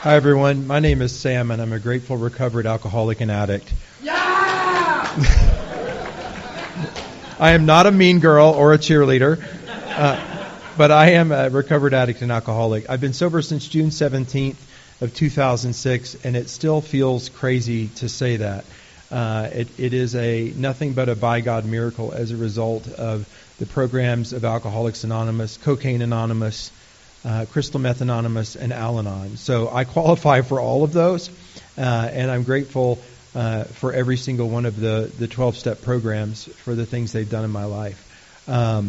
Hi, everyone. My name is Sam, and I'm a grateful, recovered alcoholic and addict. Yeah! I am not a mean girl or a cheerleader, but I am a recovered addict and alcoholic. I've been sober since June 17th of 2006, and it still feels crazy to say that. It is nothing but a by God miracle as a result of the programs of Alcoholics Anonymous, Cocaine Anonymous, Crystal Meth Anonymous, and Al-Anon. So I qualify for all of those, and I'm grateful for every single one of the 12-step programs for the things they've done in my life. I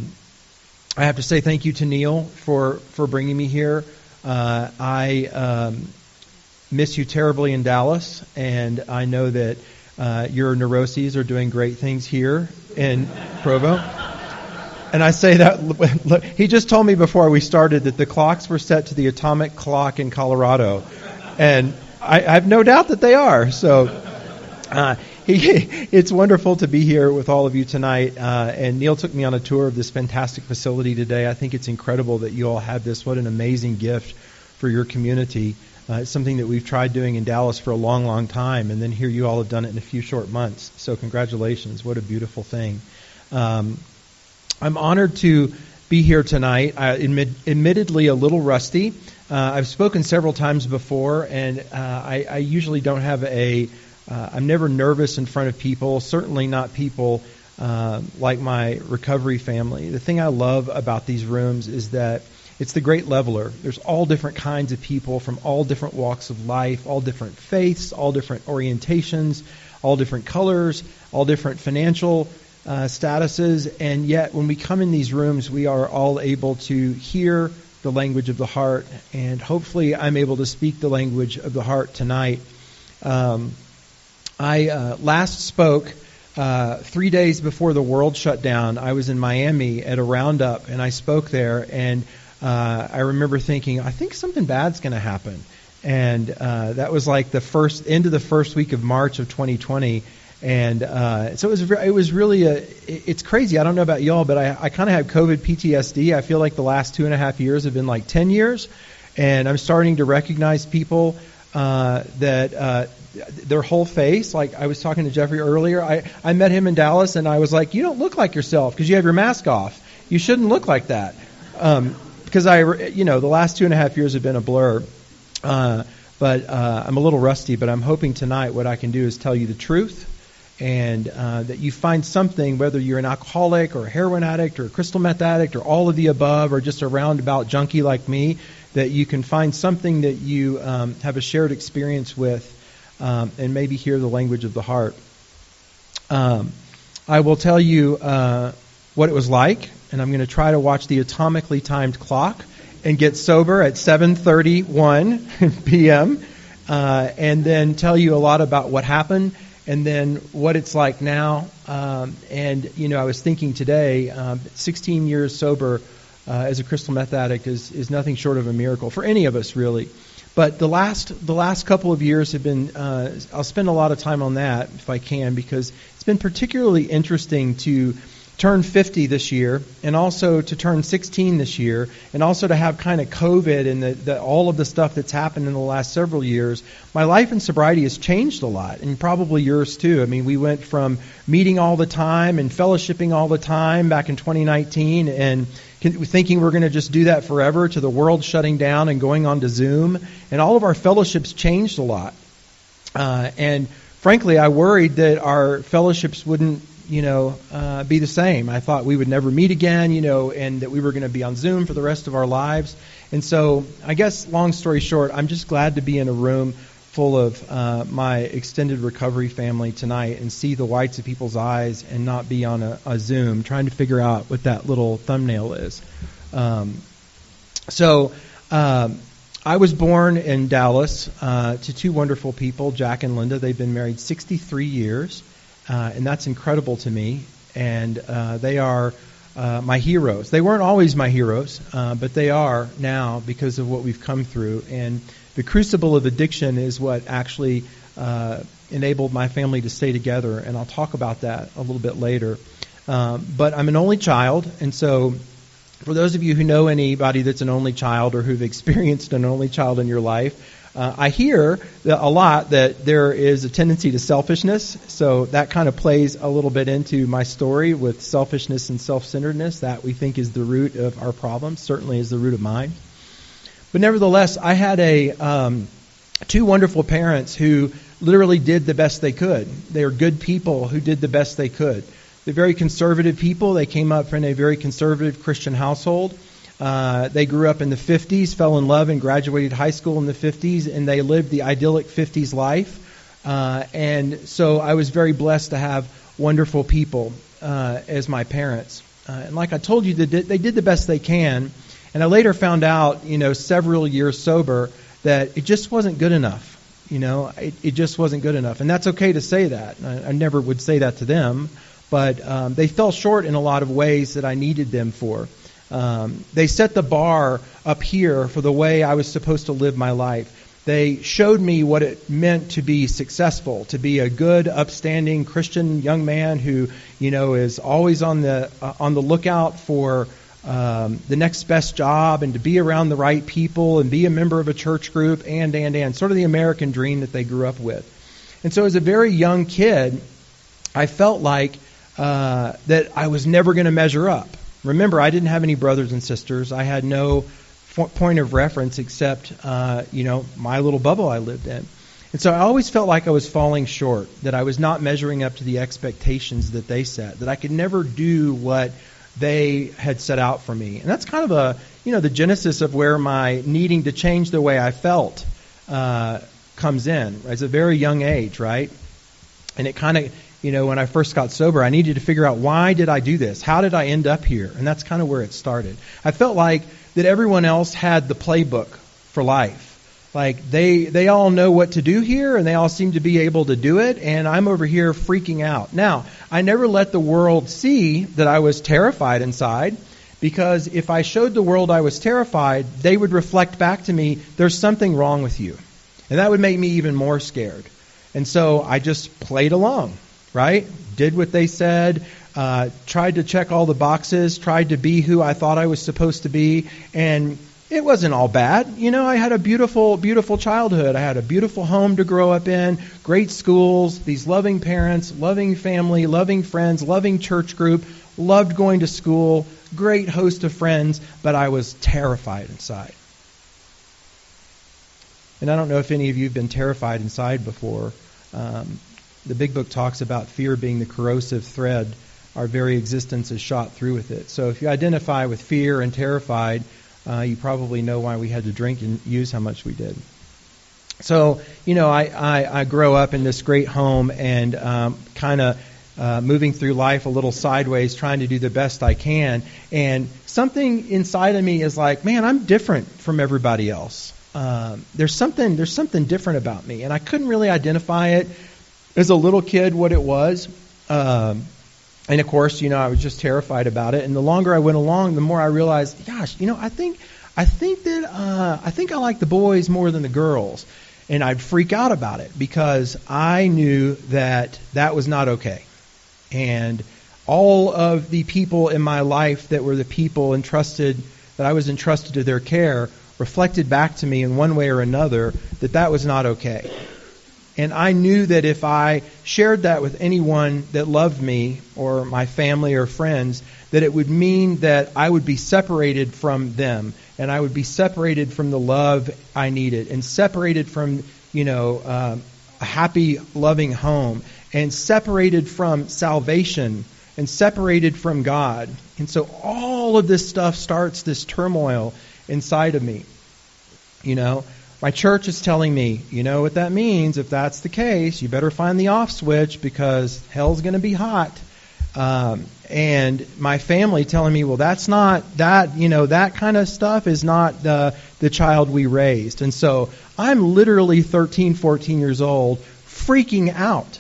have to say thank you to Neil for bringing me here. I miss you terribly in Dallas, and I know that your neuroses are doing great things here in Provo. And I say that, look, he just told me before we started that the clocks were set to the atomic clock in Colorado. And I have no doubt that they are. So it's wonderful to be here with all of you tonight. And Neil took me on a tour of this fantastic facility today. I think it's incredible that you all have this. What an amazing gift for your community. It's something that we've tried doing in Dallas for a long, long time. And then here you all have done it in a few short months. So congratulations. What a beautiful thing. I'm honored to be here tonight. Admittedly a little rusty. I've spoken several times before, and I usually don't have I'm never nervous in front of people, certainly not people like my recovery family. The thing I love about these rooms is that it's the great leveler. There's all different kinds of people from all different walks of life, all different faiths, all different orientations, all different colors, all different financial statuses, and yet when we come in these rooms, we are all able to hear the language of the heart, and hopefully I'm able to speak the language of the heart tonight. I last spoke 3 days before the world shut down. I was in Miami at a roundup, and I spoke there, and I remember thinking, I think something bad's going to happen. And that was like the end of the first week of March of 2020. And so it was really it's crazy. I don't know about y'all, but I kind of have COVID PTSD. I feel like the last 2.5 years have been like 10 years. And I'm starting to recognize people that their whole face, like I was talking to Jeffrey earlier. I met him in Dallas, and I was like, you don't look like yourself because you have your mask off. You shouldn't look like that. Because the last 2.5 years have been a blur. But I'm a little rusty, but I'm hoping tonight what I can do is tell you the truth. And that you find something, whether you're an alcoholic or a heroin addict or a crystal meth addict or all of the above or just a roundabout junkie like me, that you can find something that you have a shared experience with and maybe hear the language of the heart. I will tell you what it was like, and I'm going to try to watch the atomically timed clock and get sober at 7:31 p.m. And then tell you a lot about what happened and then what it's like now. And I was thinking today, 16 years sober as a crystal meth addict is nothing short of a miracle for any of us, really. But the last couple of years have been, I'll spend a lot of time on that if I can, because it's been particularly interesting to turn 50 this year, and also to turn 16 this year, and also to have kind of COVID and all of the stuff that's happened in the last several years. My life in sobriety has changed a lot, and probably yours too. I mean, we went from meeting all the time and fellowshipping all the time back in 2019 and thinking we're going to just do that forever, to the world shutting down and going on to Zoom. And all of our fellowships changed a lot. And frankly, I worried that our fellowships wouldn't be the same. I thought we would never meet again, and that we were going to be on Zoom for the rest of our lives. And so, I guess, long story short, I'm just glad to be in a room full of my extended recovery family tonight and see the whites of people's eyes and not be on a Zoom trying to figure out what that little thumbnail is. So, I was born in Dallas to two wonderful people, Jack and Linda. They've been married 63 years. And that's incredible to me. And they are my heroes. They weren't always my heroes, but they are now because of what we've come through. And the crucible of addiction is what actually enabled my family to stay together. And I'll talk about that a little bit later. But I'm an only child, and so for those of you who know anybody that's an only child or who've experienced an only child in your life, I hear a lot that there is a tendency to selfishness, so that kind of plays a little bit into my story with selfishness and self-centeredness. That we think is the root of our problems, certainly is the root of mine. But nevertheless, I had two wonderful parents who literally did the best they could. They were good people who did the best they could. They're very conservative people. They came up in a very conservative Christian household. They grew up in the 50s, fell in love and graduated high school in the 50s, and they lived the idyllic 50s life. And so I was very blessed to have wonderful people as my parents. And like I told you, they did the best they can. And I later found out, several years sober, that it just wasn't good enough. It just wasn't good enough. And that's okay to say that. I never would say that to them. But they fell short in a lot of ways that I needed them for. They set the bar up here for the way I was supposed to live my life. They showed me what it meant to be successful, to be a good, upstanding Christian young man who, is always on the lookout for the next best job, and to be around the right people and be a member of a church group, and sort of the American dream that they grew up with. And so as a very young kid, I felt like that I was never going to measure up. Remember, I didn't have any brothers and sisters. I had no point of reference except, my little bubble I lived in. And so I always felt like I was falling short, that I was not measuring up to the expectations that they set, that I could never do what they had set out for me. And that's kind of the genesis of where my needing to change the way I felt comes in as a very young age, right? And it kind of, when I first got sober, I needed to figure out, why did I do this? How did I end up here? And that's kind of where it started. I felt like that everyone else had the playbook for life. Like they all know what to do here, and they all seem to be able to do it, and I'm over here freaking out. Now, I never let the world see that I was terrified inside, because if I showed the world I was terrified, they would reflect back to me, there's something wrong with you. And that would make me even more scared. And so I just played along, right? Did what they said, tried to check all the boxes, tried to be who I thought I was supposed to be, and it wasn't all bad. I had a beautiful, beautiful childhood. I had a beautiful home to grow up in, great schools, these loving parents, loving family, loving friends, loving church group, loved going to school, great host of friends, but I was terrified inside. And I don't know if any of you have been terrified inside before. The Big Book talks about fear being the corrosive thread. Our very existence is shot through with it. So if you identify with fear and terrified, you probably know why we had to drink and use how much we did. So, I grow up in this great home and kind of moving through life a little sideways, trying to do the best I can. And something inside of me is like, man, I'm different from everybody else. There's something different about me. And I couldn't really identify it as a little kid what it was. And of course, I was just terrified about it. And the longer I went along, the more I realized, gosh, I think I like the boys more than the girls. And I'd freak out about it because I knew that was not okay. And all of the people in my life that were the people that I was entrusted to their care reflected back to me in one way or another that was not okay. And I knew that if I shared that with anyone that loved me or my family or friends, that it would mean that I would be separated from them, and I would be separated from the love I needed, and separated from, a happy, loving home, and separated from salvation, and separated from God. And so all of this stuff starts this turmoil inside of me. My church is telling me, you know what that means. If that's the case, you better find the off switch because hell's going to be hot. And my family telling me, well, that's not that, that kind of stuff is not the child we raised. And so I'm literally 13, 14 years old, freaking out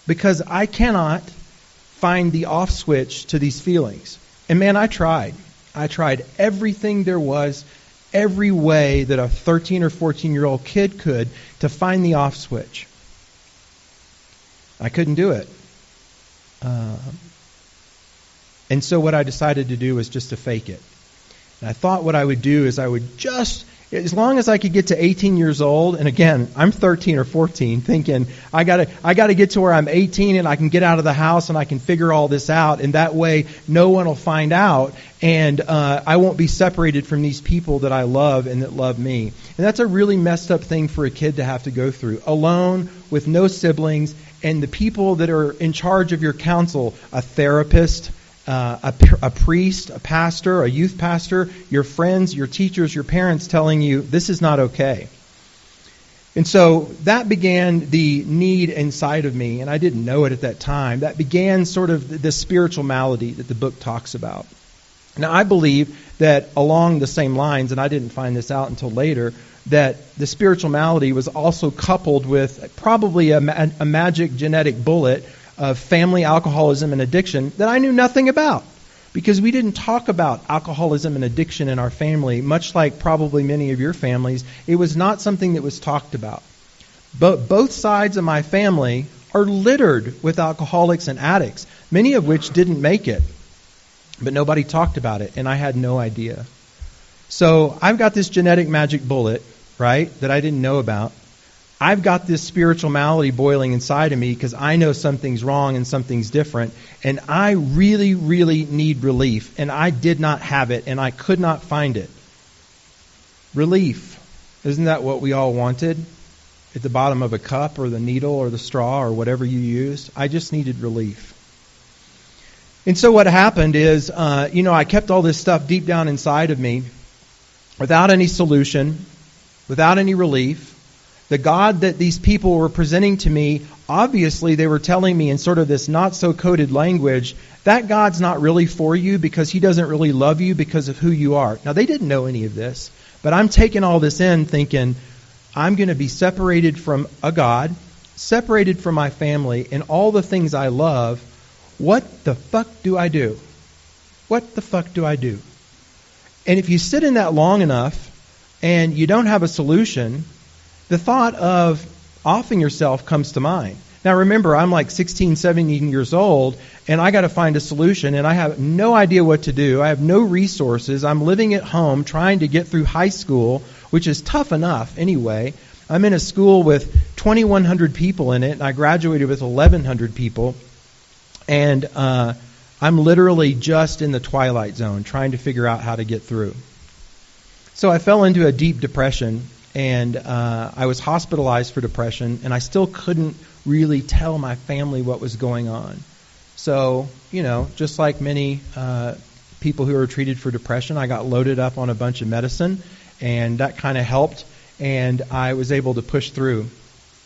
because I cannot find the off switch to these feelings. And man, I tried. I tried everything there was, every way that a 13 or 14-year-old kid could to find the off switch. I couldn't do it. And so what I decided to do was just to fake it. And I thought what I would do is I would just, As long as I could get to 18 years old, and again, I'm 13 or 14, thinking I gotta get to where I'm 18 and I can get out of the house and I can figure all this out, and that way no one will find out, and I won't be separated from these people that I love and that love me. And that's a really messed up thing for a kid to have to go through, alone with no siblings, and the people that are in charge of your counsel, a therapist, a priest, a pastor, a youth pastor, your friends, your teachers, your parents telling you this is not okay. And so that began the need inside of me, and I didn't know it at that time. That began sort of the spiritual malady that the book talks about. Now, I believe that along the same lines, and I didn't find this out until later, that the spiritual malady was also coupled with probably a magic genetic bullet of family alcoholism and addiction that I knew nothing about, because we didn't talk about alcoholism and addiction in our family, much like probably many of your families. It was not something that was talked about. But both sides of my family are littered with alcoholics and addicts, many of which didn't make it. But nobody talked about it, and I had no idea. So I've got this genetic magic bullet, right, that I didn't know about. I've got this spiritual malady boiling inside of me because I know something's wrong and something's different, and I really, really need relief, and I did not have it, and I could not find it. Relief. Isn't that what we all wanted? At the bottom of a cup or the needle or the straw or whatever you used. I just needed relief. And so what happened is, I kept all this stuff deep down inside of me without any solution, without any relief. The God that these people were presenting to me, obviously they were telling me in sort of this not-so-coded language, that God's not really for you because He doesn't really love you because of who you are. Now, they didn't know any of this, but I'm taking all this in thinking, I'm going to be separated from a God, separated from my family, and all the things I love. What the fuck do I do? What the fuck do I do? And if you sit in that long enough and you don't have a solution, the thought of offing yourself comes to mind. Now remember, I'm like 16, 17 years old, and I got to find a solution, and I have no idea what to do. I have no resources. I'm living at home trying to get through high school, which is tough enough anyway. I'm in a school with 2,100 people in it, and I graduated with 1,100 people. And I'm literally just in the twilight zone trying to figure out how to get through. So I fell into a deep depression, and I was hospitalized for depression, and I still couldn't really tell my family what was going on. So, just like many people who are treated for depression, I got loaded up on a bunch of medicine, and that kind of helped, and I was able to push through.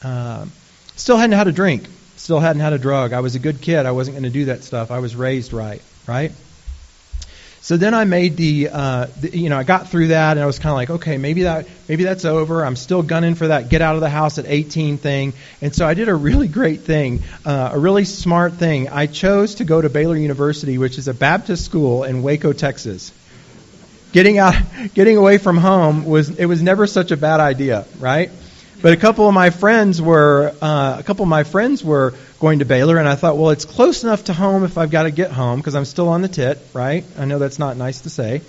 Still hadn't had a drink. Still hadn't had a drug. I was a good kid. I wasn't going to do that stuff. I was raised right? So then I made I got through that, and I was kind of like, okay, maybe that's over. I'm still gunning for that get out of the house at 18 thing. And so I did a really great thing, a really smart thing. I chose to go to Baylor University, which is a Baptist school in Waco, Texas. Getting away from home was never such a bad idea, right? But a couple of my friends were going to Baylor, and I thought, well, it's close enough to home if I've got to get home because I'm still on the tit, right? I know that's not nice to say,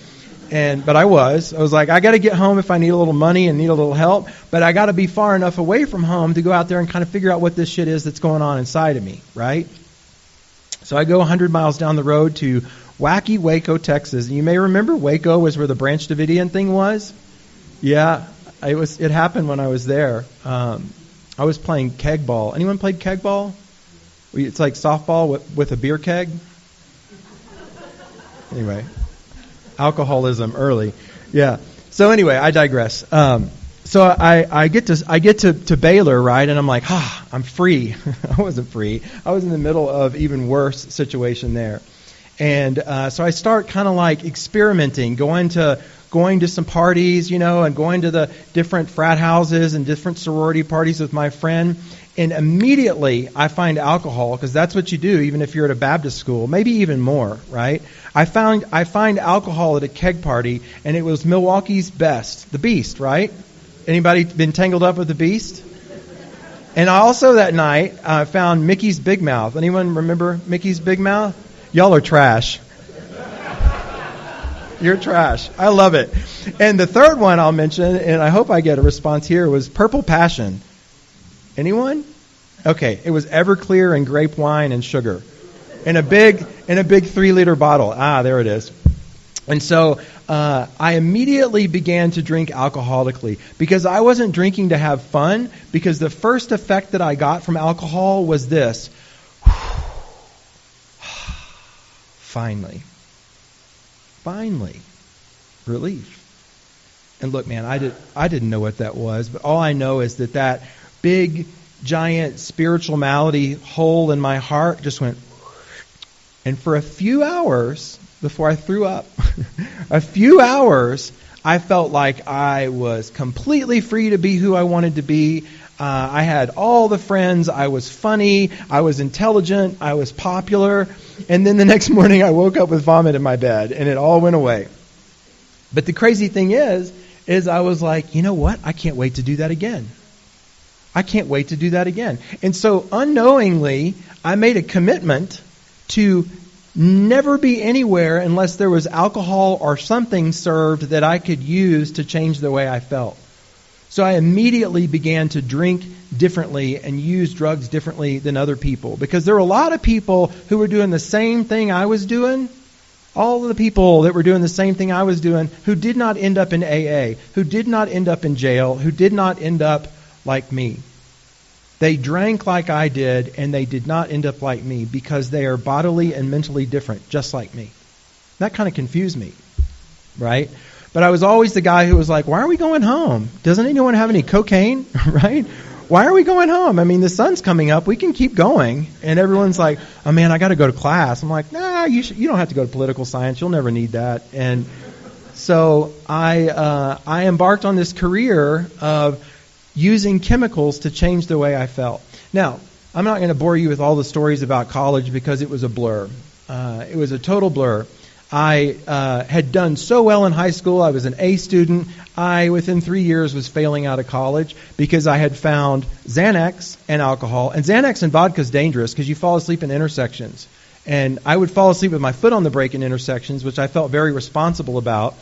but I was like, I got to get home if I need a little money and need a little help, but I got to be far enough away from home to go out there and kind of figure out what this shit is that's going on inside of me, right? So I go 100 miles down the road to wacky Waco, Texas. And you may remember Waco was where the Branch Davidian thing was. Yeah. It happened when I was there. I was playing keg ball. Anyone played keg ball? It's like softball with a beer keg. Anyway, alcoholism early. Yeah. So anyway, I digress. So I get to Baylor, right? And I'm like, I'm free. I wasn't free. I was in the middle of even worse situation there. And so I start kind of like experimenting, going to some parties, and going to the different frat houses and different sorority parties with my friend. And immediately I find alcohol, because that's what you do even if you're at a Baptist school, maybe even more, right? I find alcohol at a keg party, and it was Milwaukee's Best, the Beast, right? Anybody been tangled up with the Beast? And I also that night found Mickey's Big Mouth. Anyone remember Mickey's Big Mouth? Y'all are trash. You're trash. I love it. And the third one I'll mention, and I hope I get a response here, was Purple Passion. Anyone? Okay, it was Everclear and grape wine and sugar in a big 3-liter bottle. There it is. And so I immediately began to drink alcoholically because I wasn't drinking to have fun, because the first effect that I got from alcohol was this. Finally, relief. And look, man, I didn't know what that was, but all I know is that big, giant spiritual malady hole in my heart just went, and for a few hours before I threw up, a few hours, I felt like I was completely free to be who I wanted to be. I had all the friends. I was funny. I was intelligent. I was popular. And then the next morning I woke up with vomit in my bed, and it all went away. But the crazy thing is I was like, you know what? I can't wait to do that again. And so unknowingly, I made a commitment to never be anywhere unless there was alcohol or something served that I could use to change the way I felt. So I immediately began to drink differently and use drugs differently than other people, because there were a lot of people who were doing the same thing I was doing. All of the people that were doing the same thing I was doing who did not end up in AA, who did not end up in jail, who did not end up like me. They drank like I did, and they did not end up like me because they are bodily and mentally different, just like me. That kind of confused me, right? But I was always the guy who was like, why are we going home? Doesn't anyone have any cocaine, right? Why are we going home? I mean, the sun's coming up. We can keep going. And everyone's like, oh, man, I got to go to class. I'm like, nah, you don't have to go to political science. You'll never need that. And so I embarked on this career of using chemicals to change the way I felt. Now, I'm not going to bore you with all the stories about college because it was a blur. It was a total blur. I had done so well in high school. I was an A student. Within 3 years, was failing out of college because I had found Xanax and alcohol. And Xanax and vodka is dangerous because you fall asleep in intersections. And I would fall asleep with my foot on the brake in intersections, which I felt very responsible about.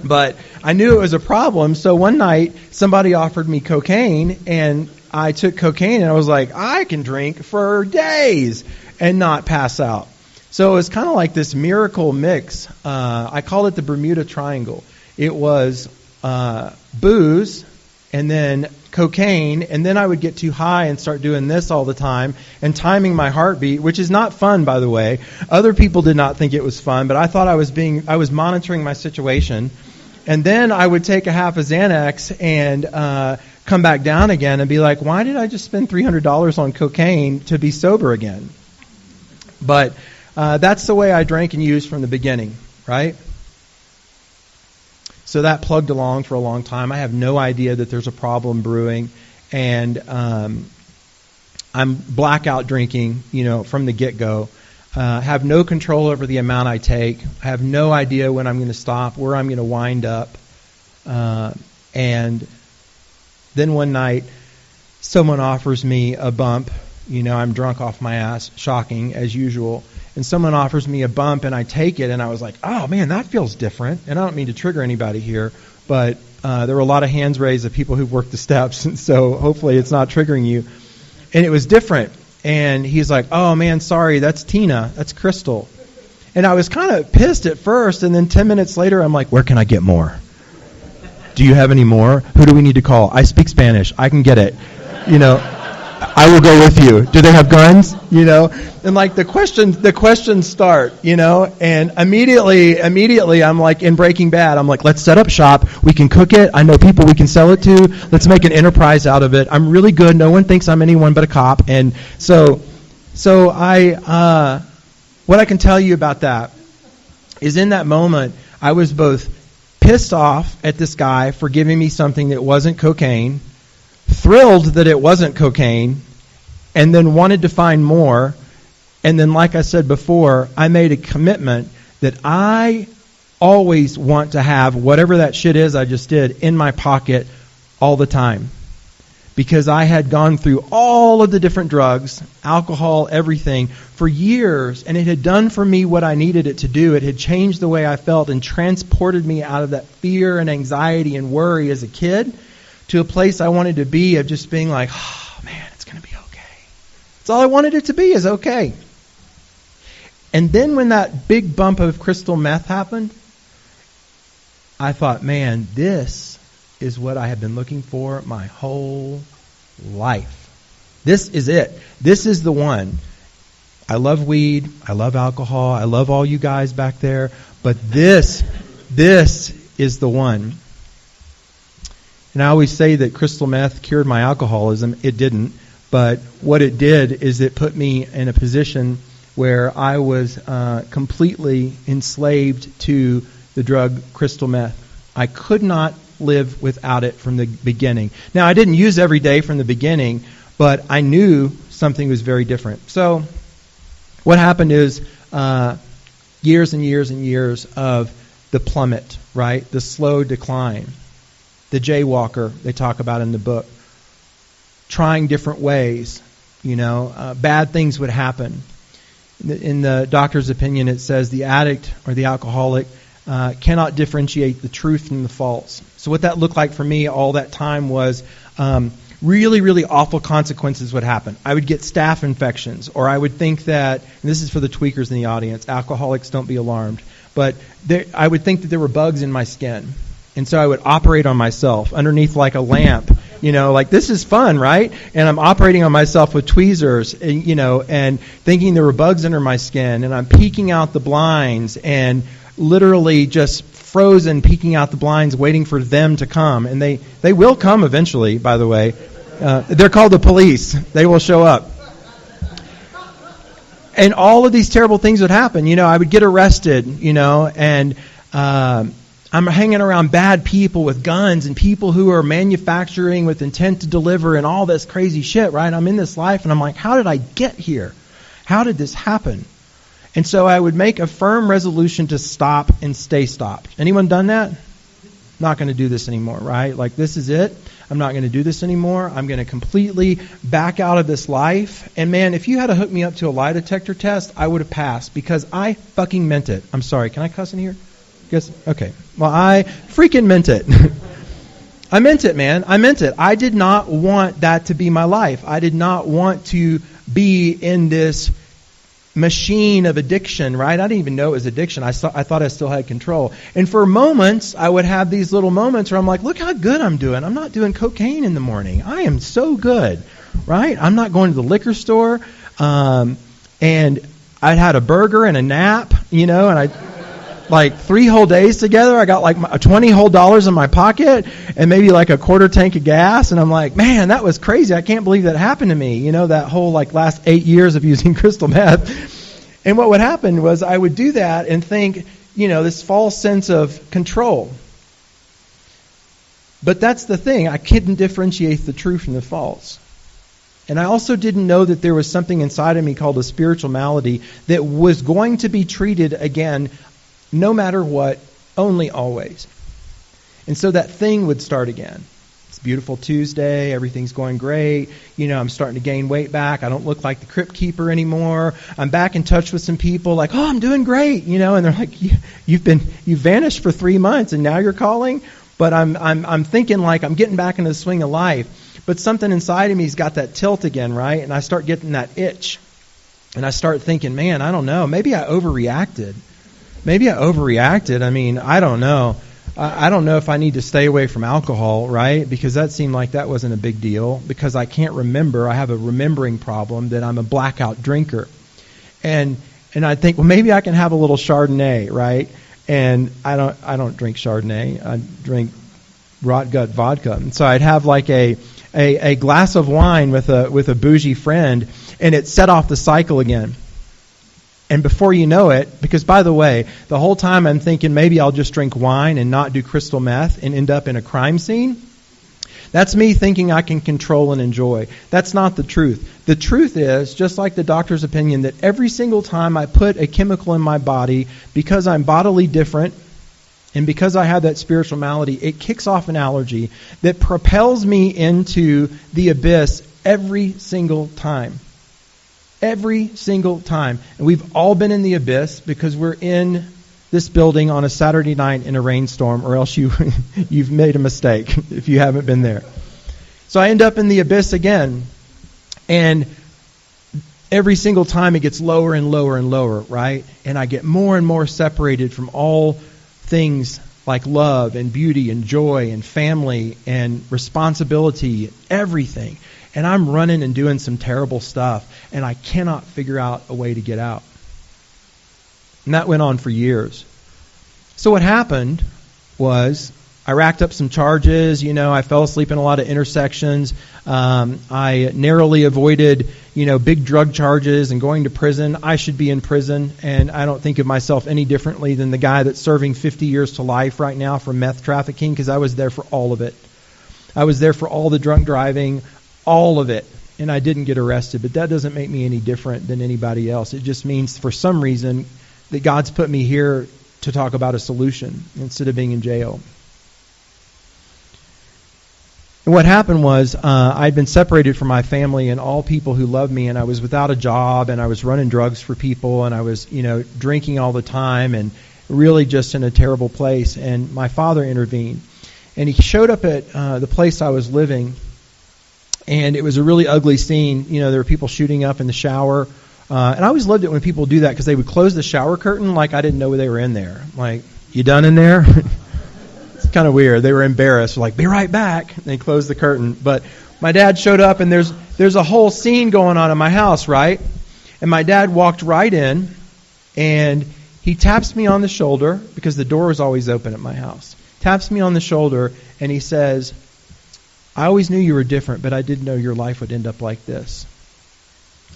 But I knew it was a problem. So one night, somebody offered me cocaine, and I took cocaine, and I was like, I can drink for days and not pass out. So it was kind of like this miracle mix. I call it the Bermuda Triangle. It was booze and then cocaine, and then I would get too high and start doing this all the time and timing my heartbeat, which is not fun, by the way. Other people did not think it was fun, but I thought I was monitoring my situation. And then I would take a half of Xanax and come back down again and be like, why did I just spend $300 on cocaine to be sober again? But that's the way I drank and used from the beginning, right? So that plugged along for a long time. I have no idea that there's a problem brewing, and I'm blackout drinking, from the get-go. Have no control over the amount I take. I have no idea when I'm going to stop, where I'm going to wind up. And then one night, someone offers me a bump. I'm drunk off my ass, shocking, as usual. And someone offers me a bump, and I take it, and I was like, oh, man, that feels different. And I don't mean to trigger anybody here, but there were a lot of hands raised of people who've worked the steps, and so hopefully it's not triggering you. And it was different. And he's like, oh, man, sorry, that's Tina. That's Crystal. And I was kind of pissed at first, and then 10 minutes later, I'm like, where can I get more? Do you have any more? Who do we need to call? I speak Spanish. I can get it. I will go with you. Do they have guns? And like the questions start, and immediately I'm like in Breaking Bad. I'm like, let's set up shop. We can cook it. I know people we can sell it to. Let's make an enterprise out of it. I'm really good. No one thinks I'm anyone but a cop. And so what I can tell you about that is in that moment, I was both pissed off at this guy for giving me something that wasn't cocaine, thrilled that it wasn't cocaine, and then wanted to find more. And then, like I said before, I made a commitment that I always want to have whatever that shit is I just did in my pocket all the time. because I had gone through all of the different drugs, alcohol, everything, for years, and it had done for me what I needed it to do. It had changed the way I felt and transported me out of that fear and anxiety and worry as a kid to a place I wanted to be of just being like, oh man, it's going to be okay. That's all I wanted it to be, is okay. And then when that big bump of crystal meth happened, I thought, man, this is what I have been looking for my whole life. This is it. This is the one. I love weed. I love alcohol. I love all you guys back there. But this is the one. And I always say that crystal meth cured my alcoholism. It didn't. But what it did is it put me in a position where I was completely enslaved to the drug crystal meth. I could not live without it from the beginning. Now, I didn't use every day from the beginning, but I knew something was very different. So what happened is years and years and years of the plummet, right? The slow decline. The jaywalker they talk about in the book. Trying different ways, bad things would happen. In the doctor's opinion, it says the addict or the alcoholic cannot differentiate the truth from the false. So what that looked like for me all that time was really, really awful consequences would happen. I would get staph infections, or I would think that, and this is for the tweakers in the audience, alcoholics, don't be alarmed, but I would think that there were bugs in my skin. And so I would operate on myself underneath like a lamp, like this is fun, right? And I'm operating on myself with tweezers, and thinking there were bugs under my skin, and I'm peeking out the blinds and literally just frozen, peeking out the blinds, waiting for them to come. And they will come eventually, by the way. They're called the police. They will show up. And all of these terrible things would happen. I would get arrested, and I'm hanging around bad people with guns and people who are manufacturing with intent to deliver and all this crazy shit, right? I'm in this life and I'm like, how did I get here? How did this happen? And so I would make a firm resolution to stop and stay stopped. Anyone done that? Not going to do this anymore, right? Like, this is it. I'm not going to do this anymore. I'm going to completely back out of this life. And man, if you had to hook me up to a lie detector test, I would have passed because I fucking meant it. I'm sorry. Can I cuss in here? Guess? Okay. Well, I freaking meant it. I meant it, man. I meant it. I did not want that to be my life. I did not want to be in this machine of addiction, right? I didn't even know it was addiction. I thought I still had control. And for moments, I would have these little moments where I'm like, look how good I'm doing. I'm not doing cocaine in the morning. I am so good, right? I'm not going to the liquor store. And I'd had a burger and a nap, and I, like 3 whole days together, I got like $20 whole in my pocket and maybe like a quarter tank of gas. And I'm like, man, that was crazy. I can't believe that happened to me. That whole like last 8 years of using crystal meth. And what would happen was I would do that and think, this false sense of control. But that's the thing. I couldn't differentiate the true from the false. And I also didn't know that there was something inside of me called a spiritual malady that was going to be treated again no matter what, only always. And so that thing would start again. It's a beautiful Tuesday. Everything's going great. I'm starting to gain weight back. I don't look like the crypt keeper anymore. I'm back in touch with some people like, oh, I'm doing great. And they're like, you've vanished for 3 months and now you're calling. But I'm thinking like I'm getting back into the swing of life. But something inside of me's got that tilt again, right? And I start getting that itch. And I start thinking, man, I don't know. Maybe I overreacted. I mean, I don't know. I don't know if I need to stay away from alcohol, right? Because that seemed like that wasn't a big deal. Because I can't remember. I have a remembering problem that I'm a blackout drinker. And I think, well, maybe I can have a little Chardonnay, right? And I don't drink Chardonnay. I drink rot gut vodka. And so I'd have like a glass of wine with a bougie friend, and it set off the cycle again. And before you know it, because by the way, the whole time I'm thinking maybe I'll just drink wine and not do crystal meth and end up in a crime scene. That's me thinking I can control and enjoy. That's not the truth. The truth is, just like the doctor's opinion, that every single time I put a chemical in my body, because I'm bodily different And because I have that spiritual malady, it kicks off an allergy that propels me into the abyss every single time. Every single time. And we've all been in the abyss because we're in this building on a Saturday night in a rainstorm, or else you've made a mistake if you haven't been there. So I end up in the abyss again. And every single time it gets lower and lower and lower, right? And I get more and more separated from all things like love and beauty and joy and family and responsibility, everything. And I'm running and doing some terrible stuff, and I cannot figure out a way to get out. And that went on for years. So what happened was I racked up some charges. I fell asleep in a lot of intersections. I narrowly avoided, big drug charges and going to prison. I should be in prison, and I don't think of myself any differently than the guy that's serving 50 years to life right now for meth trafficking, because I was there for all of it. I was there for all the drunk driving, all of it, and I didn't get arrested. But that doesn't make me any different than anybody else. It just means for some reason that God's put me here to talk about a solution instead of being in jail. And what happened was I'd been separated from my family and all people who loved me, and I was without a job, and I was running drugs for people, and I was, drinking all the time, and really just in a terrible place. And my father intervened, and he showed up at the place I was living, and it was a really ugly scene. There were people shooting up in the shower, and I always loved it when people do that, because they would close the shower curtain like I didn't know they were in there. Like, you done in there? It's kind of weird. They were embarrassed. Like, be right back. And they closed the curtain. But my dad showed up, and there's a whole scene going on in my house, right? And my dad walked right in, and he taps me on the shoulder, because the door was always open at my house. Taps me on the shoulder, and he says, I always knew you were different, but I didn't know your life would end up like this.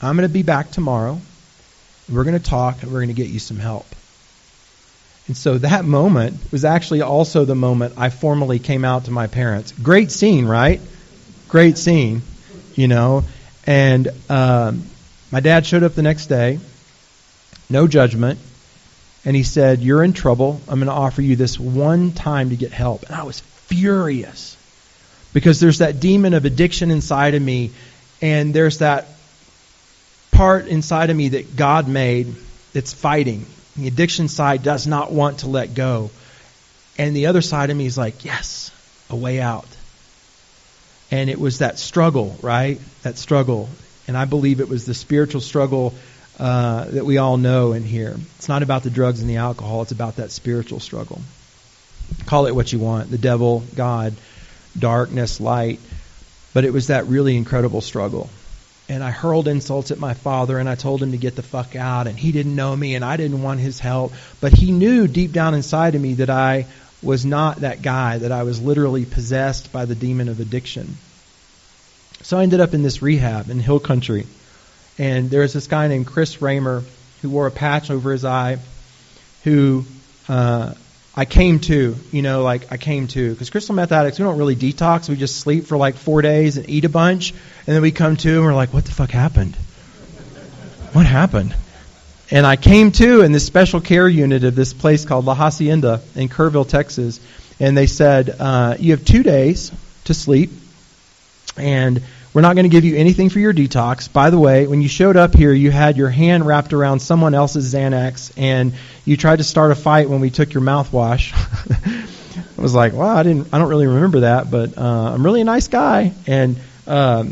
I'm going to be back tomorrow. We're going to talk, and we're going to get you some help. And so that moment was actually also the moment I formally came out to my parents. Great scene, right? Great scene, And my dad showed up the next day, no judgment, and he said, you're in trouble. I'm going to offer you this one time to get help. And I was furious, because there's that demon of addiction inside of me, and there's that part inside of me that God made that's fighting. The addiction side does not want to let go. And the other side of me is like, yes, a way out. And it was that struggle, right? That struggle. And I believe it was the spiritual struggle that we all know in here. It's not about the drugs and the alcohol. It's about that spiritual struggle. Call it what you want. The devil, God, darkness, light. But it was that really incredible struggle. And I hurled insults at my father, and I told him to get the fuck out, and he didn't know me, and I didn't want his help. But he knew deep down inside of me that I was not that guy, that I was literally possessed by the demon of addiction. So I ended up in this rehab in Hill Country. And there was this guy named Chris Raymer who wore a patch over his eye, who I came to, because crystal meth addicts, we don't really detox. We just sleep for like 4 days and eat a bunch. And then we come to and we're like, what the fuck happened? What happened? And I came to in this special care unit of this place called La Hacienda in Kerrville, Texas. And they said, you have 2 days to sleep, and we're not going to give you anything for your detox. By the way, when you showed up here, you had your hand wrapped around someone else's Xanax, and you tried to start a fight when we took your mouthwash. I was like, wow, I don't really remember that, but I'm really a nice guy. And I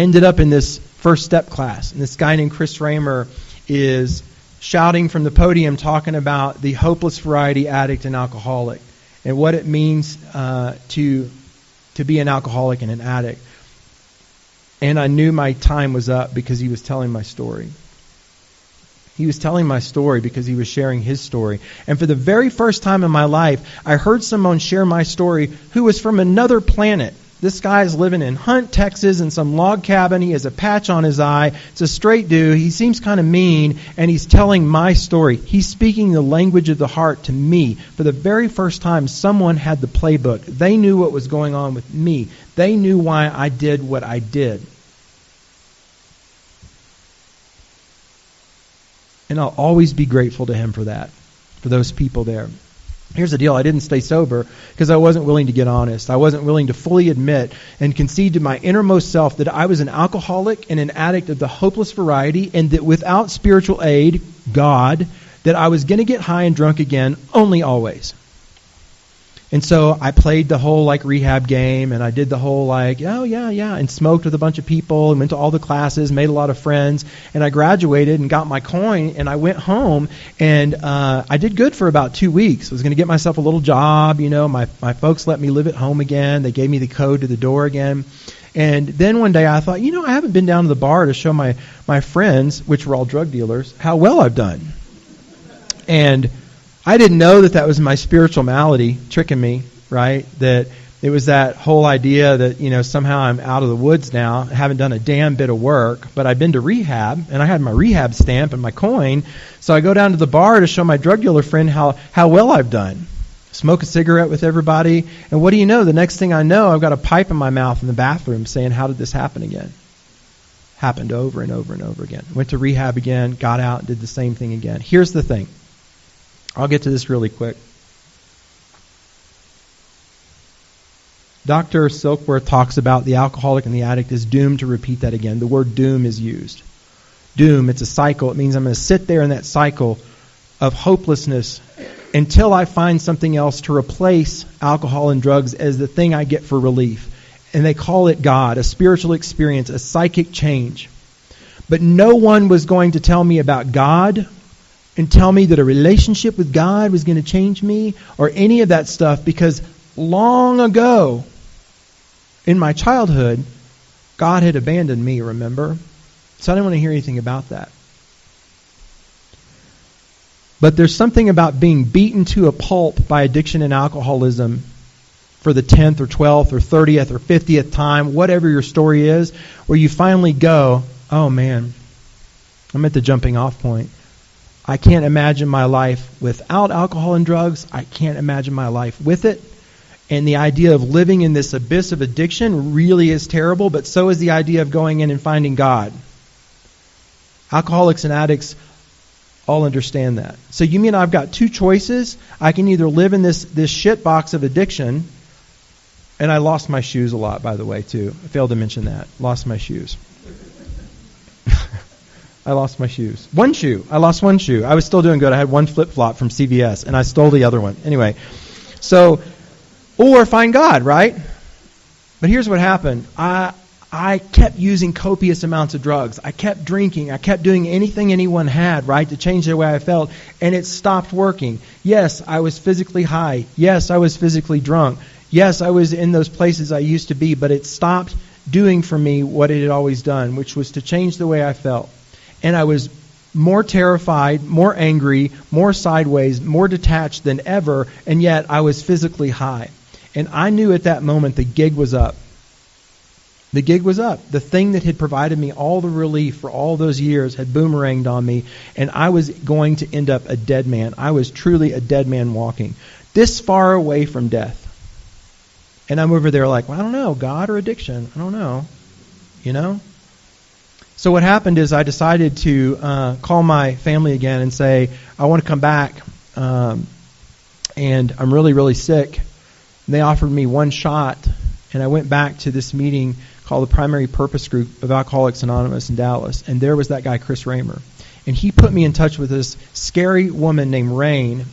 ended up in this first step class, and this guy named Chris Raymer is shouting from the podium talking about the hopeless variety addict and alcoholic and what it means to be an alcoholic and an addict. And I knew my time was up because he was telling my story. He was telling my story because he was sharing his story. And for the very first time in my life, I heard someone share my story who was from another planet. This guy is living in Hunt, Texas, in some log cabin. He has a patch on his eye. It's a straight dude. He seems kind of mean, and he's telling my story. He's speaking the language of the heart to me. For the very first time, someone had the playbook. They knew what was going on with me. They knew why I did what I did. And I'll always be grateful to him for that, for those people there. Here's the deal. I didn't stay sober because I wasn't willing to get honest. I wasn't willing to fully admit and concede to my innermost self that I was an alcoholic and an addict of the hopeless variety, and that without spiritual aid, God, that I was going to get high and drunk again, only always. And so I played the whole rehab game, and I did the whole and smoked with a bunch of people and went to all the classes, made a lot of friends, and I graduated and got my coin, and I went home, and I did good for about 2 weeks. I was going to get myself a little job, my folks let me live at home again. They gave me the code to the door again. And then one day I thought, I haven't been down to the bar to show my friends, which were all drug dealers, how well I've done. And I didn't know that was my spiritual malady tricking me, right? That it was that whole idea that, somehow I'm out of the woods now. I haven't done a damn bit of work, but I've been to rehab, and I had my rehab stamp and my coin. So I go down to the bar to show my drug dealer friend how well I've done. Smoke a cigarette with everybody, and what do you know? The next thing I know, I've got a pipe in my mouth in the bathroom saying, how did this happen again? Happened over and over and over again. Went to rehab again, got out, and did the same thing again. Here's the thing. I'll get to this really quick. Dr. Silkworth talks about the alcoholic and the addict is doomed to repeat that again. The word doom is used. Doom, it's a cycle. It means I'm going to sit there in that cycle of hopelessness until I find something else to replace alcohol and drugs as the thing I get for relief. And they call it God, a spiritual experience, a psychic change. But no one was going to tell me about God and tell me that a relationship with God was going to change me or any of that stuff, because long ago in my childhood, God had abandoned me, remember? So I didn't want to hear anything about that. But there's something about being beaten to a pulp by addiction and alcoholism for the 10th or 12th or 30th or 50th time, whatever your story is, where you finally go, oh man, I'm at the jumping off point. I can't imagine my life without alcohol and drugs. I can't imagine my life with it. And the idea of living in this abyss of addiction really is terrible, but so is the idea of going in and finding God. Alcoholics and addicts all understand that. So you mean I've got two choices? I can either live in this shit box of addiction, and I lost my shoes a lot, by the way, too. I failed to mention that. Lost my shoes. I lost my shoes. One shoe. I lost one shoe. I was still doing good. I had one flip-flop from CVS, and I stole the other one. Anyway, so, or find God, right? But here's what happened. I kept using copious amounts of drugs. I kept drinking. I kept doing anything anyone had, right, to change the way I felt, and it stopped working. Yes, I was physically high. Yes, I was physically drunk. Yes, I was in those places I used to be, but it stopped doing for me what it had always done, which was to change the way I felt. And I was more terrified, more angry, more sideways, more detached than ever, and yet I was physically high. And I knew at that moment the gig was up. The gig was up. The thing that had provided me all the relief for all those years had boomeranged on me, and I was going to end up a dead man. I was truly a dead man walking, this far away from death. And I'm over there like, well, I don't know, God or addiction? I don't know, So what happened is I decided to call my family again and say, I want to come back, and I'm really, really sick. And they offered me one shot, and I went back to this meeting called the Primary Purpose Group of Alcoholics Anonymous in Dallas, and there was that guy, Chris Raymer. And he put me in touch with this scary woman named Rain,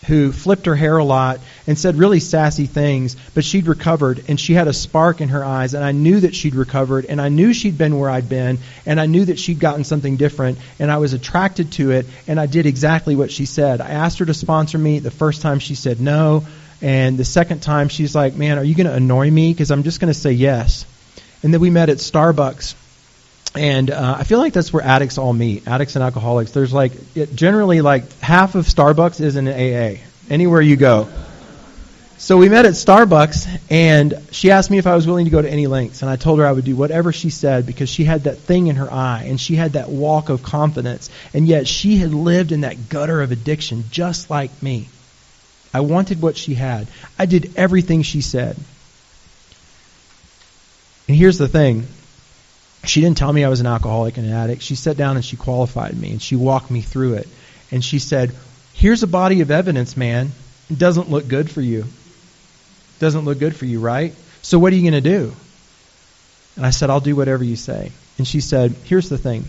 who flipped her hair a lot and said really sassy things, but she'd recovered, and she had a spark in her eyes, and I knew that she'd recovered, and I knew she'd been where I'd been, and I knew that she'd gotten something different, and I was attracted to it, and I did exactly what she said. I asked her to sponsor me. The first time she said no, and the second time she's like, man, are you going to annoy me? Because I'm just going to say yes. And then we met at Starbucks. And I feel like that's where addicts all meet, addicts and alcoholics. There's generally half of Starbucks is an AA, anywhere you go. So we met at Starbucks, and she asked me if I was willing to go to any lengths. And I told her I would do whatever she said, because she had that thing in her eye, and she had that walk of confidence. And yet she had lived in that gutter of addiction just like me. I wanted what she had. I did everything she said. And here's the thing. She didn't tell me I was an alcoholic and an addict. She sat down and she qualified me, and she walked me through it. And she said, here's a body of evidence, man. It doesn't look good for you. Doesn't look good for you, right? So what are you going to do? And I said, I'll do whatever you say. And she said, here's the thing.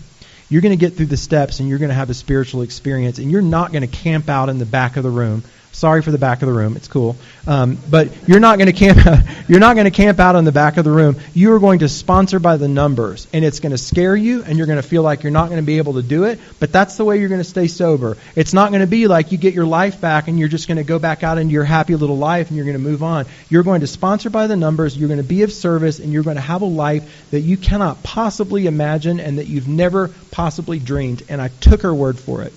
You're going to get through the steps and you're going to have a spiritual experience, and you're not going to camp out in the back of the room. Sorry for the back of the room. It's cool. But you're not going to camp you're not going to camp out in the back of the room. You are going to sponsor by the numbers, and it's going to scare you, and you're going to feel like you're not going to be able to do it, but that's the way you're going to stay sober. It's not going to be like you get your life back and you're just going to go back out into your happy little life and you're going to move on. You're going to sponsor by the numbers, you're going to be of service, and you're going to have a life that you cannot possibly imagine and that you've never possibly dreamed. And I took her word for it.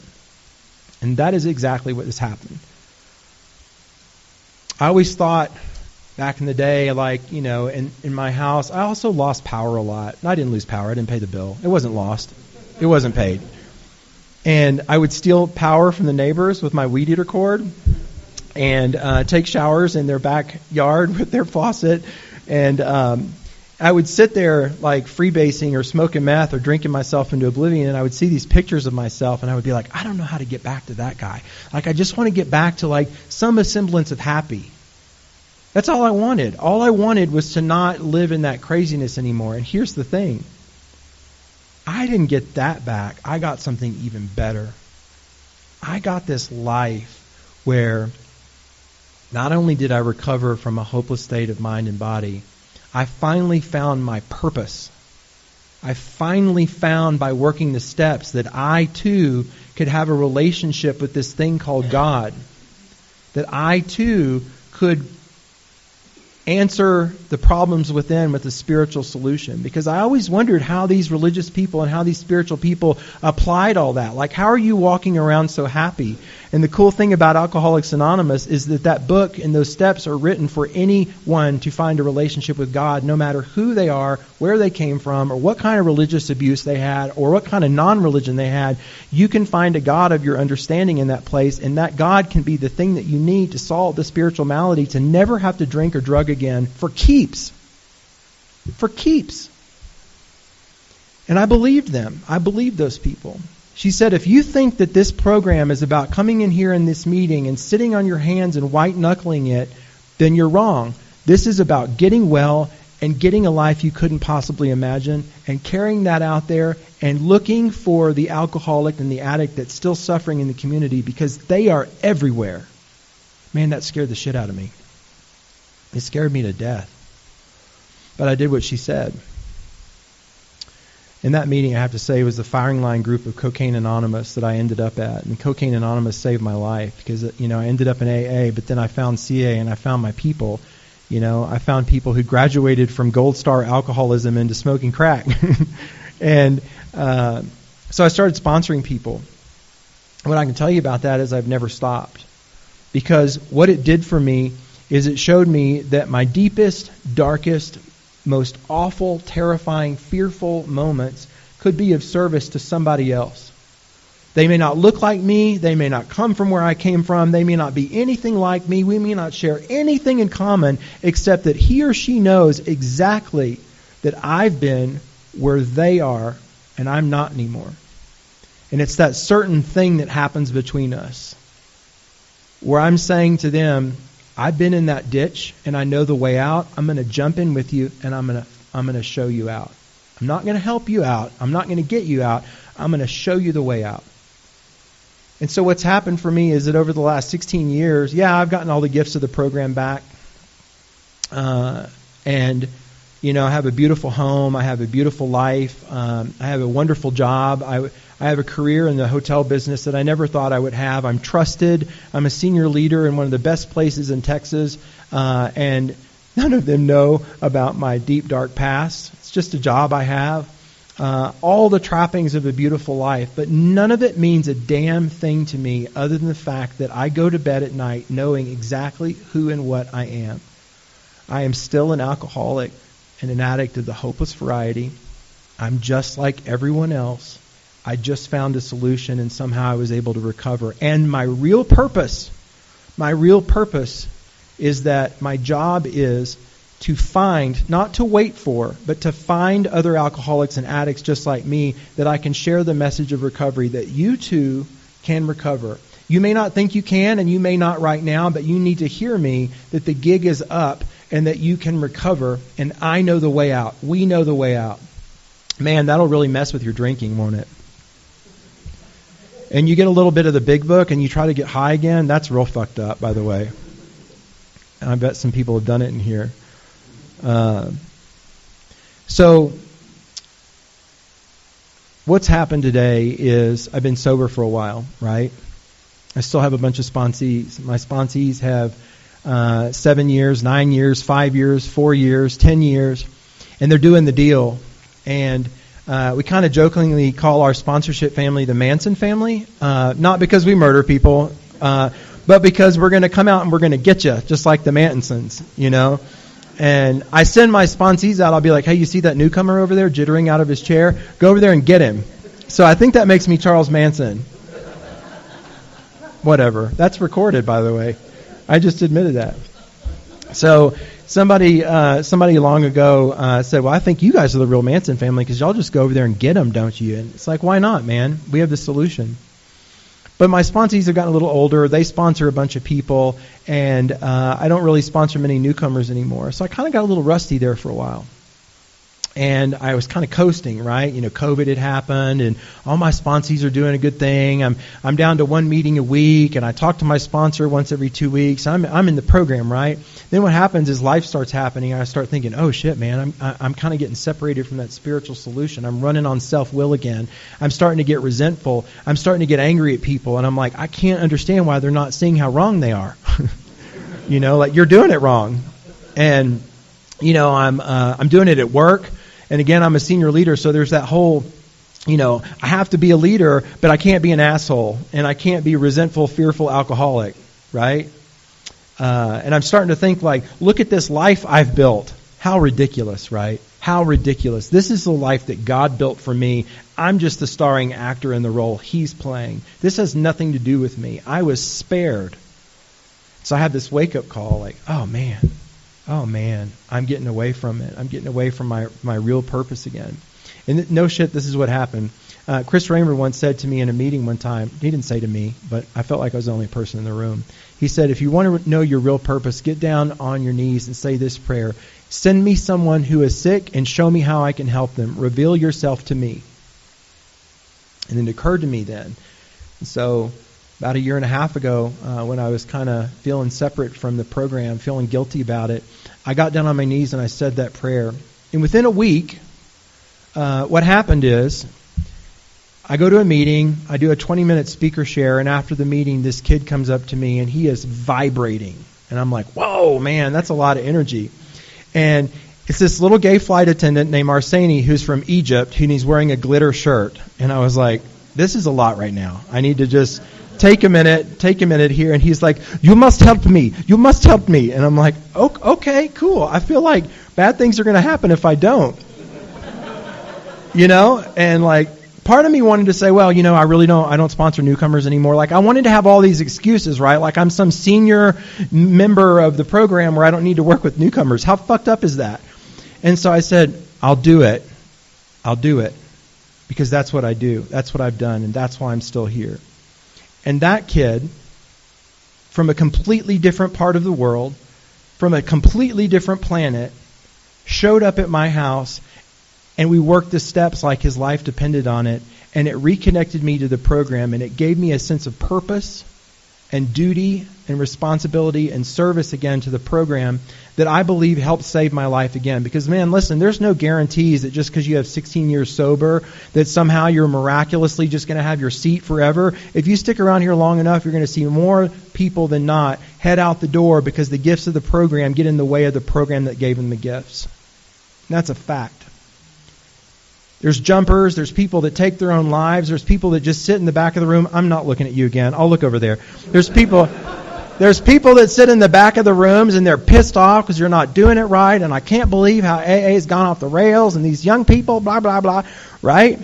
And that is exactly what has happened. I always thought back in the day, like, you know, in my house, I also lost power a lot. I didn't lose power. I didn't pay the bill. It wasn't lost. It wasn't paid. And I would steal power from the neighbors with my weed eater cord and take showers in their backyard with their faucet. And I would sit there like freebasing or smoking meth or drinking myself into oblivion, and I would see these pictures of myself, and I would be like, I don't know how to get back to that guy. Like, I just want to get back to like some semblance of happy. That's all I wanted. All I wanted was to not live in that craziness anymore. And here's the thing. I didn't get that back. I got something even better. I got this life where not only did I recover from a hopeless state of mind and body, I finally found my purpose. I finally found by working the steps that I too could have a relationship with this thing called God. That I too could answer the problems within with a spiritual solution. Because I always wondered how these religious people and how these spiritual people applied all that. Like, how are you walking around so happy? And the cool thing about Alcoholics Anonymous is that book and those steps are written for anyone to find a relationship with God, no matter who they are, where they came from, or what kind of religious abuse they had, or what kind of non-religion they had. You can find a God of your understanding in that place, and that God can be the thing that you need to solve the spiritual malady, to never have to drink or drug again for keeps. For keeps. And I believed them. I believed those people. She said, if you think that this program is about coming in here in this meeting and sitting on your hands and white-knuckling it, then you're wrong. This is about getting well and getting a life you couldn't possibly imagine, and carrying that out there and looking for the alcoholic and the addict that's still suffering in the community, because they are everywhere. Man, that scared the shit out of me. It scared me to death. But I did what she said. In that meeting, I have to say, it was the firing line group of Cocaine Anonymous that I ended up at. And Cocaine Anonymous saved my life because, you know, I ended up in AA, but then I found CA and I found my people. You know, I found people who graduated from Gold Star alcoholism into smoking crack. And so I started sponsoring people. What I can tell you about that is I've never stopped. Because what it did for me is it showed me that my deepest, darkest, most awful, terrifying, fearful moments could be of service to somebody else. They may not look like me. They may not come from where I came from. They may not be anything like me. We may not share anything in common, except that he or she knows exactly that I've been where they are and I'm not anymore. And it's that certain thing that happens between us, where I'm saying to them, I've been in that ditch and I know the way out. I'm going to jump in with you and I'm going to show you out. I'm not going to help you out. I'm not going to get you out. I'm going to show you the way out. And so what's happened for me is that over the last 16 years, I've gotten all the gifts of the program back. And, you know, I have a beautiful home. I have a beautiful life. I have a wonderful job. I have a career in the hotel business that I never thought I would have. I'm trusted. I'm a senior leader in one of the best places in Texas. And none of them know about my deep, dark past. It's just a job I have. All the trappings of a beautiful life. But none of it means a damn thing to me other than the fact that I go to bed at night knowing exactly who and what I am. I am still an alcoholic and an addict of the hopeless variety. I'm just like everyone else. I just found a solution and somehow I was able to recover. And my real purpose is that my job is to find, not to wait for, but to find other alcoholics and addicts just like me, that I can share the message of recovery, that you too can recover. You may not think you can, and you may not right now, but you need to hear me that the gig is up and that you can recover, and I know the way out. We know the way out. Man, that'll really mess with your drinking, won't it? And you get a little bit of the big book and you try to get high again, that's real fucked up, by the way. And I bet some people have done it in here. So what's happened today is I've been sober for a while, right? I still have a bunch of sponsees. My sponsees have 7 years, 9 years, 5 years, 4 years, 10 years, and they're doing the deal. And we kind of jokingly call our sponsorship family the Manson family, not because we murder people, but because we're going to come out and we're going to get you, just like the Mansons, you know. And I send my sponsees out. I'll be like, hey, you see that newcomer over there jittering out of his chair? Go over there and get him. So I think that makes me Charles Manson. Whatever. That's recorded, by the way. I just admitted that. So somebody long ago said, well, I think you guys are the real Manson family because y'all just go over there and get them, don't you? And it's like, why not, man? We have the solution. But my sponsees have gotten a little older. They sponsor a bunch of people, and I don't really sponsor many newcomers anymore. So I kind of got a little rusty there for a while. And I was kind of coasting, right? You know, COVID had happened, and all my sponsees are doing a good thing. I'm down to one meeting a week, and I talk to my sponsor once every 2 weeks. I'm in the program, right? Then what happens is life starts happening, and I start thinking, oh shit, man, I'm kind of getting separated from that spiritual solution. I'm running on self-will again. I'm starting to get resentful. I'm starting to get angry at people, and I'm like, I can't understand why they're not seeing how wrong they are. You know, like, you're doing it wrong. And you know, I'm doing it at work. And again, I'm a senior leader, so there's that whole, you know, I have to be a leader, but I can't be an asshole, and I can't be resentful, fearful alcoholic, right? And I'm starting to think, like, look at this life I've built. How ridiculous, right? How ridiculous. This is the life that God built for me. I'm just the starring actor in the role He's playing. This has nothing to do with me. I was spared. So I had this wake-up call, like, oh man, I'm getting away from it. I'm getting away from my real purpose again. And no shit, this is what happened. Chris Raymer once said to me in a meeting one time, he didn't say to me, but I felt like I was the only person in the room. He said, if you want to know your real purpose, get down on your knees and say this prayer. Send me someone who is sick and show me how I can help them. Reveal yourself to me. And it occurred to me then. And so about a year and a half ago, when I was kind of feeling separate from the program, feeling guilty about it, I got down on my knees and I said that prayer. And within a week, what happened is, I go to a meeting, I do a 20-minute speaker share, and after the meeting, this kid comes up to me and he is vibrating. And I'm like, whoa, man, that's a lot of energy. And it's this little gay flight attendant named Arseni who's from Egypt, and he's wearing a glitter shirt. And I was like, this is a lot right now. I need to just take a minute here. And he's like, you must help me. You must help me. And I'm like, okay, cool. I feel like bad things are going to happen if I don't. You know? And like, part of me wanted to say, well, you know, I don't sponsor newcomers anymore. Like, I wanted to have all these excuses, right? Like, I'm some senior member of the program where I don't need to work with newcomers. How fucked up is that? And so I said, I'll do it. Because that's what I do. That's what I've done. And that's why I'm still here. And that kid, from a completely different part of the world, from a completely different planet, showed up at my house, and we worked the steps like his life depended on it, and it reconnected me to the program, and it gave me a sense of purpose and duty and responsibility and service again to the program that I believe helped save my life again. Because, man, listen, there's no guarantees that just because you have 16 years sober that somehow you're miraculously just going to have your seat forever. If you stick around here long enough, you're going to see more people than not head out the door because the gifts of the program get in the way of the program that gave them the gifts. And that's a fact. There's jumpers, there's people that take their own lives, there's people that just sit in the back of the room. I'm not looking at you again. I'll look over there. There's people that sit in the back of the rooms and they're pissed off because you're not doing it right, and I can't believe how AA has gone off the rails, and these young people, blah, blah, blah, right?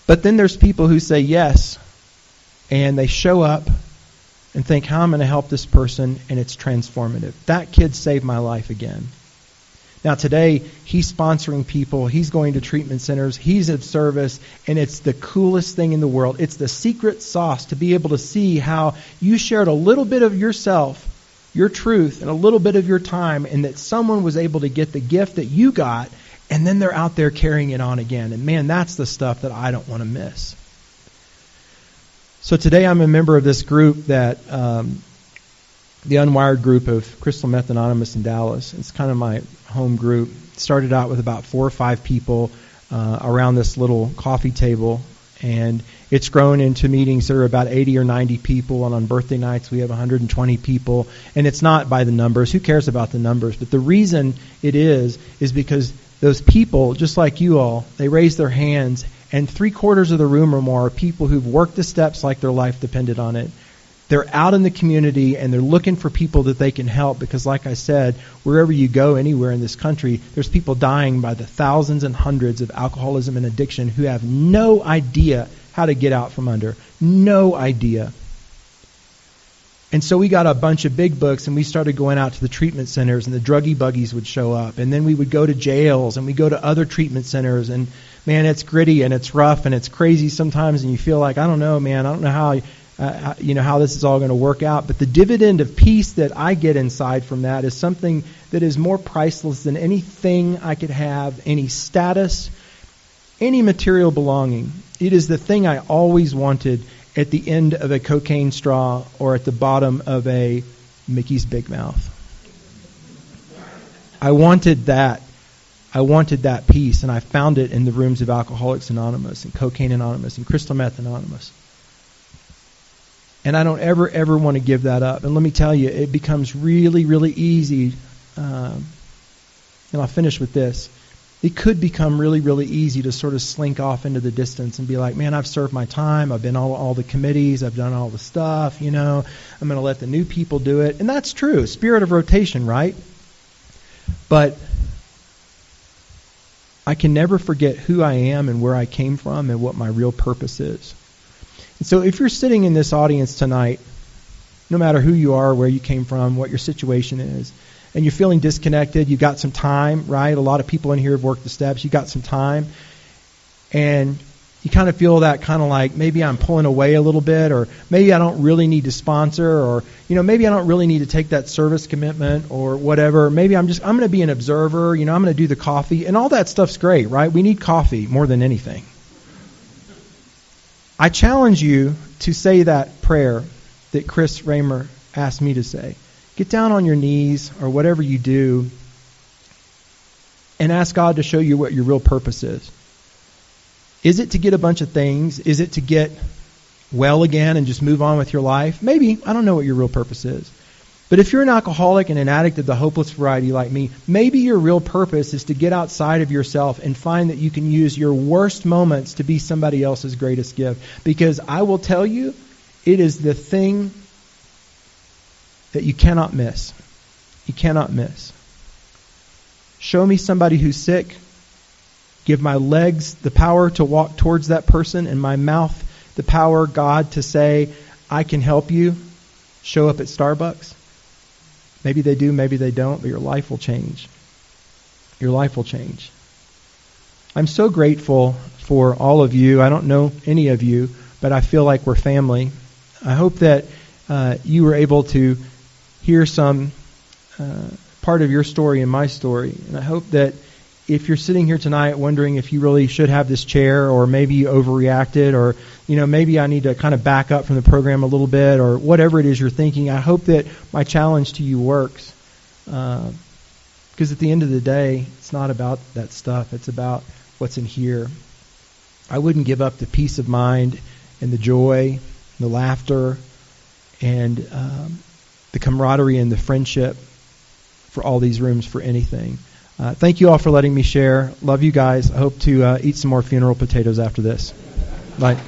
But then there's people who say yes, and they show up and think, how am I going to help this person, and it's transformative. That kid saved my life again. Now today, he's sponsoring people. He's going to treatment centers. He's of service. And it's the coolest thing in the world. It's the secret sauce to be able to see how you shared a little bit of yourself, your truth, and a little bit of your time, and that someone was able to get the gift that you got, and then they're out there carrying it on again. And man, that's the stuff that I don't want to miss. So today I'm a member of this group that, the Unwired group of Crystal Meth Anonymous in Dallas. It's kind of my home group. It started out with about 4 or 5 people around this little coffee table, and it's grown into meetings that are about 80 or 90 people, and on birthday nights we have 120 people, and it's not by the numbers. Who cares about the numbers? But the reason it is because those people, just like you all, they raise their hands, and 3/4 of the room or more are people who've worked the steps like their life depended on it. They're out in the community, and they're looking for people that they can help because, like I said, wherever you go anywhere in this country, there's people dying by the thousands and hundreds of alcoholism and addiction who have no idea how to get out from under. No idea. And so we got a bunch of big books, and we started going out to the treatment centers, and the druggie buggies would show up. And then we would go to jails, and we go to other treatment centers. And, man, it's gritty, and it's rough, and it's crazy sometimes, and you feel like, I don't know, man, I don't know how this is all going to work out. But the dividend of peace that I get inside from that is something that is more priceless than anything I could have, any status, any material belonging. It is the thing I always wanted at the end of a cocaine straw or at the bottom of a Mickey's Big Mouth. I wanted that. I wanted that peace, and I found it in the rooms of Alcoholics Anonymous and Cocaine Anonymous and Crystal Meth Anonymous. And I don't ever want to give that up. And let me tell you, it becomes really, really easy. And I'll finish with this. It could become really, really easy to sort of slink off into the distance and be like, man, I've served my time. I've been all the committees. I've done all the stuff. I'm going to let the new people do it. And that's true. Spirit of rotation, right? But I can never forget who I am and where I came from and what my real purpose is. And so if you're sitting in this audience tonight, no matter who you are, where you came from, what your situation is, and you're feeling disconnected, you've got some time, right? A lot of people in here have worked the steps. You've got some time. And you kind of feel that kind of like maybe I'm pulling away a little bit, or maybe I don't really need to sponsor, or maybe I don't really need to take that service commitment or whatever. Maybe I'm going to be an observer, I'm going to do the coffee, and all that stuff's great, right? We need coffee more than anything. I challenge you to say that prayer that Chris Raymer asked me to say. Get down on your knees or whatever you do and ask God to show you what your real purpose is. Is it to get a bunch of things? Is it to get well again and just move on with your life? Maybe. I don't know what your real purpose is. But if you're an alcoholic and an addict of the hopeless variety like me, maybe your real purpose is to get outside of yourself and find that you can use your worst moments to be somebody else's greatest gift. Because I will tell you, it is the thing that you cannot miss. You cannot miss. Show me somebody who's sick. Give my legs the power to walk towards that person, and my mouth the power, God, to say, I can help you. Show up at Starbucks. Maybe they do, maybe they don't, but your life will change. Your life will change. I'm so grateful for all of you. I don't know any of you, but I feel like we're family. I hope that you were able to hear some part of your story and my story. And I hope that if you're sitting here tonight wondering if you really should have this chair, or maybe you overreacted, or maybe I need to kind of back up from the program a little bit, or whatever it is you're thinking, I hope that my challenge to you works. Because at the end of the day, it's not about that stuff. It's about what's in here. I wouldn't give up the peace of mind and the joy, the laughter, and the camaraderie and the friendship for all these rooms for anything. Thank you all for letting me share. Love you guys. I hope to eat some more funeral potatoes after this. Bye.